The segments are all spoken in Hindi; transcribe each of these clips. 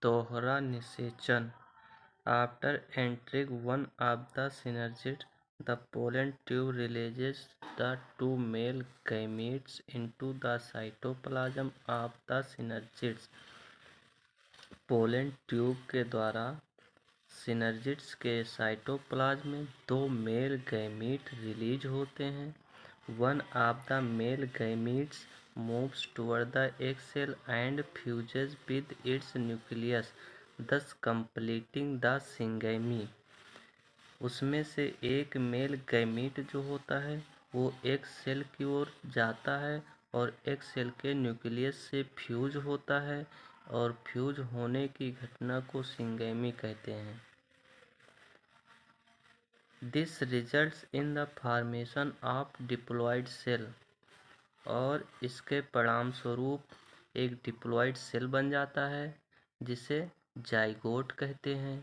दोहरा निषेचन। After entering one of the synergids, the pollen tube releases the two male gametes into the cytoplasm of the synergids. Pollen tube के द्वारा सिनर्जिड्स के साइटोप्लाज्म में दो मेल गैमीट रिलीज होते हैं। One of the male gametes moves toward the egg cell and fuses with its nucleus, thus completing the syngamy. उसमें से एक मेल गैमीट जो होता है वो एग सेल की ओर जाता है और एग सेल के न्यूक्लियस से फ्यूज होता है और फ्यूज होने की घटना को सिंगैमी कहते हैं। This results in the formation of diploid cell, और इसके परिणाम स्वरूप एक डिप्लॉयड सेल बन जाता है जिसे जाइगोट कहते हैं।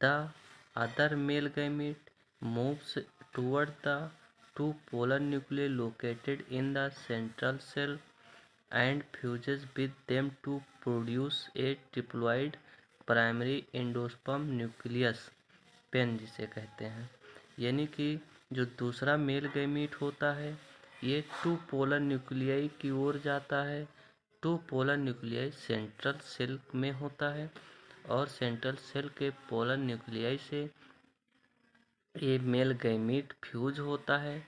The other male gamete moves toward the two polar nucleus located in the central cell and fuses with them to produce a diploid primary endosperm nucleus PEN जिसे कहते हैं। यानी कि जो दूसरा मेल गैमीट होता है ये टू पोलर न्यूक्लियाई की ओर जाता है। Two polar nuclei central cell में होता है और सेंट्रल सेल के पोलर न्यूक्लियाई से ये मेल गैमीट फ्यूज होता है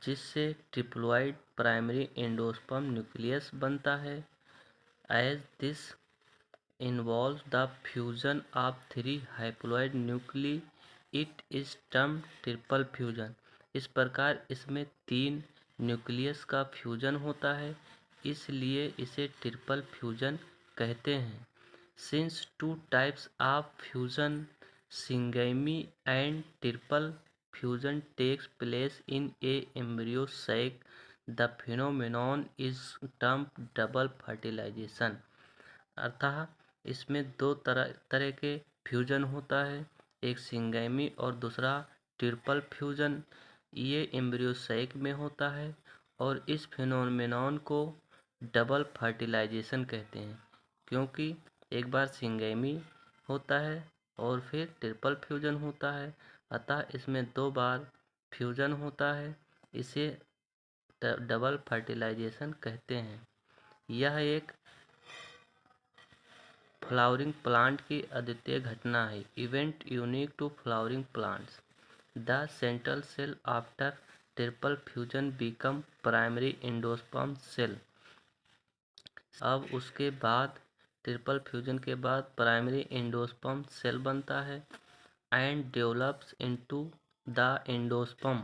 जिससे ट्रिप्लॉइड प्राइमरी एंडोस्पर्म न्यूक्लियस बनता है। As this involves the fusion of three haploid nuclei, it is termed triple fusion. इस प्रकार इसमें 3 न्यूक्लियस का फ्यूजन होता है, इसलिए इसे ट्रिपल फ्यूजन कहते हैं। Since two types of fusion, syngamy and triple fusion takes place in a embryo sac, the phenomenon is termed double fertilisation. अर्थात इसमें दो तरह के फ्यूजन होता है, एक सिंगैमी और दूसरा ट्रिपल फ्यूजन। ये एम्ब्रियोसैक में होता है और इस फिनोमेनॉन को डबल फर्टिलाइजेशन कहते हैं, क्योंकि एक बार सिंगैमी होता है और फिर ट्रिपल फ्यूजन होता है, अतः इसमें 2 बार फ्यूजन होता है, इसे डबल फर्टिलाइजेशन कहते हैं। यह एक फ्लावरिंग प्लांट की अद्वितीय घटना है, event unique to flowering plants. The central cell after triple fusion become primary endosperm cell. अब उसके बाद ट्रिपल फ्यूजन के बाद प्राइमरी एंडोस्पर्म सेल बनता है and develops into the endosperm.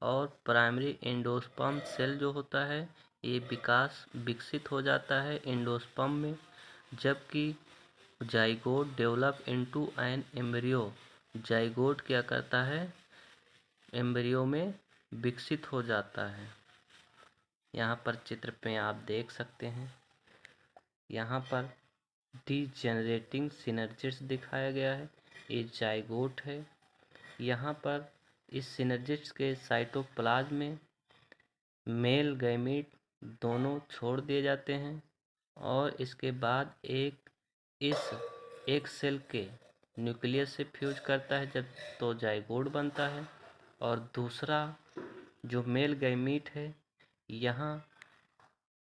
और प्राइमरी एंडोस्पर्म सेल जो होता है ये विकसित हो जाता है एंडोस्पर्म में, जबकि zygote develop into an embryo. Zygote क्या करता है, एम्ब्रियो में विकसित हो जाता है। यहाँ पर चित्र में आप देख सकते हैं, यहाँ पर डीजेनरेटिंग सिनर्जिड्स दिखाया गया है, ये जाइगोट है। यहाँ पर इस सिनर्जिड्स के साइटोप्लाज्म में मेल गैमीट दोनों छोड़ दिए जाते हैं और इसके बाद इस एक सेल के न्यूक्लियस से फ्यूज करता है जब तो जाइगोट बनता है, और दूसरा जो मेल गैमीट है यहाँ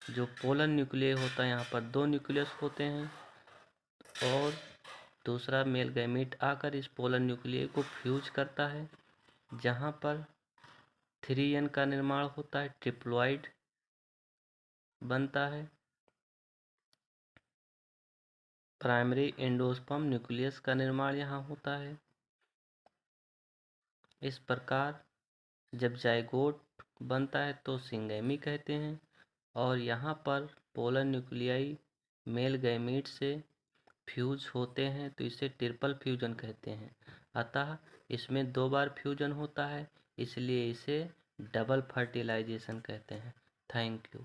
जो पोलन न्यूक्लियस होता है यहाँ पर 2 न्यूक्लियस होते हैं और दूसरा मेल गैमीट आकर इस पोलन न्यूक्लियस को फ्यूज करता है, जहाँ पर 3n का निर्माण होता है, ट्रिप्लॉइड बनता है। प्राइमरी एंडोस्पर्म न्यूक्लियस का निर्माण यहाँ होता है। इस प्रकार जब जाइगोट बनता है तो सिंगैमी कहते हैं, और यहाँ पर पोलर न्यूक्लियाई मेल गैमीट से फ्यूज होते हैं तो इसे ट्रिपल फ्यूजन कहते हैं। अतः इसमें 2 बार फ्यूजन होता है, इसलिए इसे डबल फर्टिलाइजेशन कहते हैं। Thank you.